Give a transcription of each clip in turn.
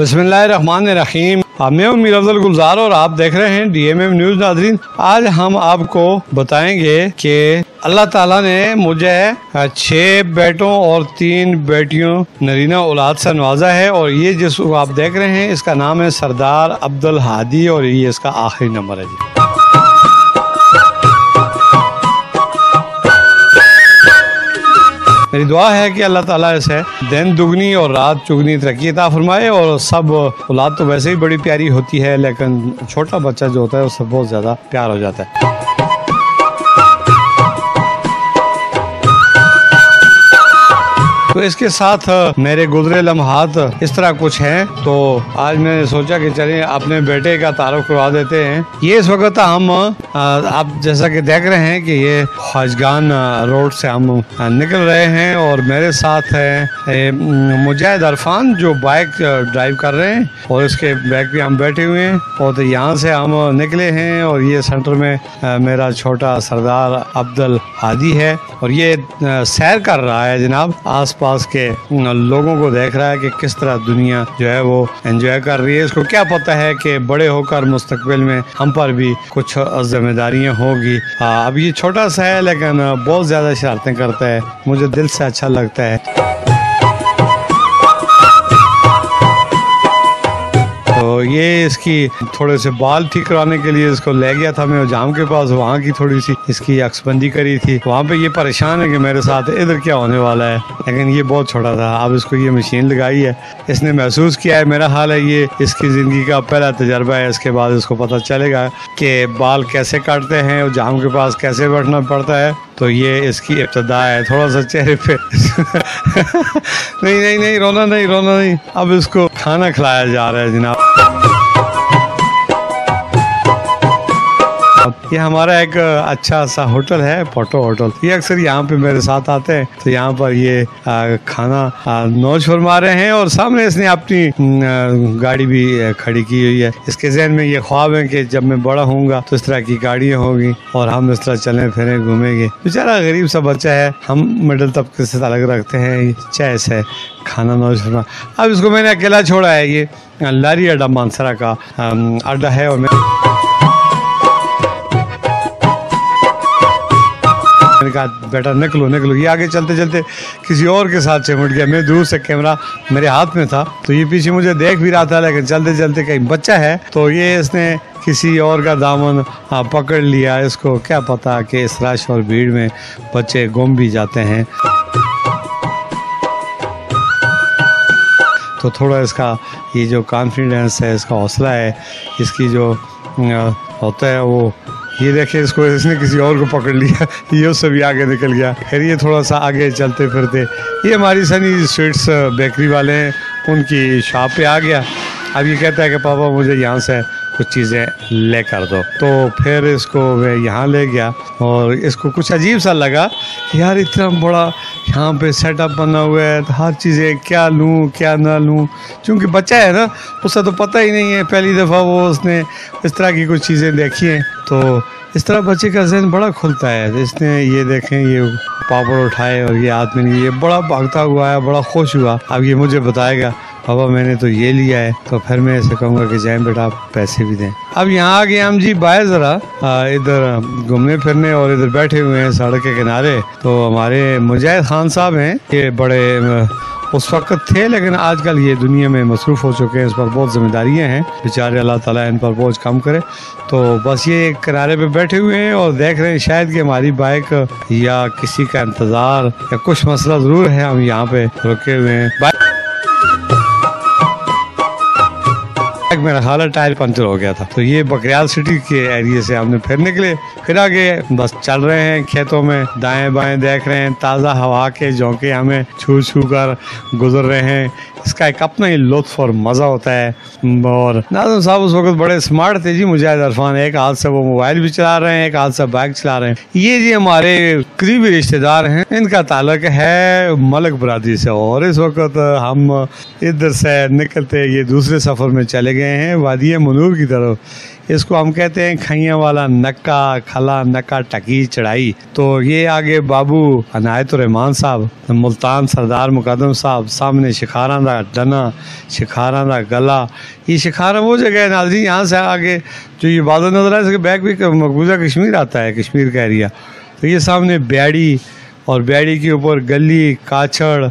बिस्मिल्लाहिर्रहमानिर्रहीम। मैं मीर अफजल गुलजार और आप देख रहे हैं DMM न्यूज़। नाज़रीन, आज हम आपको बताएंगे कि अल्लाह ताला ने मुझे 6 बेटों और 3 बेटियों नरीना औलाद से नवाजा है और ये जिसको आप देख रहे हैं इसका नाम है सरदार अब्दुल हादी और ये इसका आखिरी नंबर है जी। मेरी दुआ है कि अल्लाह ताला इसे दिन दुगनी और रात चुगनी तरक्की अता फरमाए। और सब औलाद तो वैसे ही बड़ी प्यारी होती है, लेकिन छोटा बच्चा जो होता है उससे बहुत ज़्यादा प्यार हो जाता है। तो इसके साथ मेरे गुजरे लम्हात इस तरह कुछ हैं, तो आज मैंने सोचा कि चलें अपने बेटे का तारुफ करवा देते हैं। ये इस वक्त हम आप जैसा कि देख रहे हैं कि ये ख्वाजगान रोड से हम निकल रहे हैं और मेरे साथ है मुजाहिद अरफान जो बाइक ड्राइव कर रहे हैं और इसके बैग पे हम बैठे हुए हैं। और तो यहाँ से हम निकले हैं और ये सेंटर में मेरा छोटा सरदार अब्दुल हादी है और ये सैर कर रहा है जनाब, आस पास के लोगों को देख रहा है कि किस तरह दुनिया जो है वो एंजॉय कर रही है। इसको क्या पता है कि बड़े होकर मुस्तकबिल में हम पर भी कुछ जिम्मेदारियां होगी। अब ये छोटा सा है लेकिन बहुत ज्यादा शरारतें करता है, मुझे दिल से अच्छा लगता है। तो ये इसकी थोड़े से बाल ठीक कराने के लिए इसको ले गया था मैं जाम के पास, वहाँ की थोड़ी सी इसकी अक्सबंदी करी थी। वहाँ पे ये परेशान है कि मेरे साथ इधर क्या होने वाला है, लेकिन ये बहुत छोटा था। अब इसको ये मशीन लगाई है, इसने महसूस किया है, मेरा हाल है ये इसकी ज़िंदगी का पहला तजर्बा है। इसके बाद इसको पता चलेगा कि बाल कैसे काटते हैं और जाम के पास कैसे बैठना पड़ता है। तो ये इसकी इब्तदा है। थोड़ा सा चेहरे पे नहीं रोना नहीं। अब इसको खाना खिलाया जा रहा है जनाब। ये हमारा एक अच्छा सा होटल है, फोटो होटल। ये अक्सर यहाँ पे मेरे साथ आते हैं, तो यहाँ पर ये खाना नोच फरमा रहे हैं और सामने इसने अपनी गाड़ी भी खड़ी की हुई है। इसके जहन में ये ख्वाब है कि जब मैं बड़ा होऊंगा तो इस तरह की गाड़ियाँ होगी और हम इस तरह चलें फिरें घूमेंगे। बेचारा गरीब सा बच्चा है, हम मिडिल तबके से अलग रखते हैं, चैस है खाना नोच फरमा। अब इसको मैंने अकेला छोड़ा है, ये लारी अड्डा मानसरा का अड्डा है और मैंने कहा बेटा निकलो। ये आगे चलते चलते किसी और के साथ चिमट गया। मैं दूर से कैमरा मेरे हाथ में था तो ये पीछे मुझे देख भी रहा था, लेकिन चलते चलते कहीं बच्चा है तो ये इसने किसी और का दामन पकड़ लिया। इसको क्या पता कि इस रश और भीड़ में बच्चे गुम भी जाते हैं। तो थोड़ा इसका ये जो कॉन्फिडेंस है, इसका हौसला है, इसकी जो होता है वो, ये देखिए इसको इसने किसी और को पकड़ लिया, ये उससे भी आगे निकल गया। फिर ये थोड़ा सा आगे चलते फिरते ये हमारी सनी स्वीट्स बेकरी वाले हैं, उनकी शॉप पे आ गया। अब ये कहता है कि पापा मुझे यहाँ से कुछ चीज़ें ले कर दो। तो फिर इसको मैं यहाँ ले गया और इसको कुछ अजीब सा लगा कि यार इतना बड़ा यहाँ पे सेटअप बना हुआ है, तो हर चीज़ें क्या लूँ क्या ना लूँ। चूँकि बच्चा है ना, उससे तो पता ही नहीं है, पहली दफ़ा वो उसने इस तरह की कुछ चीज़ें देखी हैं। तो इस तरह बच्चे का जहन बड़ा खुलता है। इसने ये देखें ये पापड़ उठाए और ये हाथ में ये बड़ा भागता हुआ है, बड़ा खुश हुआ। अब ये मुझे बताएगा पापा मैंने तो ये लिया है, तो फिर मैं ऐसे कहूँगा कि जाएं बेटा आप पैसे भी दें। अब यहाँ आ गए हम जी बाहर ज़रा इधर घूमने फिरने और इधर बैठे हुए हैं सड़क के किनारे। तो हमारे मुजाहिद खान साहब हैं, ये बड़े उस वक्त थे लेकिन आजकल ये दुनिया में मसरूफ़ हो चुके हैं, इस पर बहुत जिम्मेदारियाँ हैं बेचारे, अल्लाह ताला इन पर बोझ कम करे। तो बस ये एक किनारे पे बैठे हुए हैं और देख रहे हैं शायद कि हमारी बाइक या किसी का इंतज़ार या कुछ मसला ज़रूर है, हम यहाँ पे रुके हुए हैं। मेरा ख्याल है टायर पंचर हो गया था। तो ये बकरियाल सिटी के एरिया से हमने फिर निकले, फिर आगे बस चल रहे हैं खेतों में, दाएं बाएं देख रहे हैं, ताज़ा हवा के झोंके हमें छू छू कर गुजर रहे हैं। इसका एक अपना ही लुत्फ और मज़ा होता है। और नाज़िम साहब उस वक्त बड़े स्मार्ट थे जी, मुजाहिद अरफान, एक हाथ से वो मोबाइल भी चला रहे हैं, एक हाथ से बाइक चला रहे हैं। ये जी हमारे करीबी रिश्तेदार हैं, इनका ताल्लुक है मलक बरादरी से और इस वक्त हम इधर से निकलते ये दूसरे सफ़र में चले गए हैं वादी मनूर की तरफ। इसको हम कहते हैं खैया वाला नक्का, खला नक्का टकी चढ़ाई। तो ये आगे बाबू अनायत रहमान साहब, मुल्तान सरदार मुकदम साहब, सामने शिखारा दा डना, शिखारा दा गला। ये शिखारा वो जगह है नाज़रीन, यहाँ से आगे जो ये बादल नजर है इसके बैक भी मकबूजा कश्मीर आता है, कश्मीर का एरिया। तो ये सामने ब्याड़ी, और ब्याड़ी के ऊपर गली, काछड़,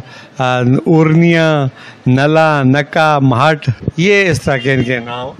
उर्निया, नला, नक्का, महट, ये इस तरह के इनके नाम।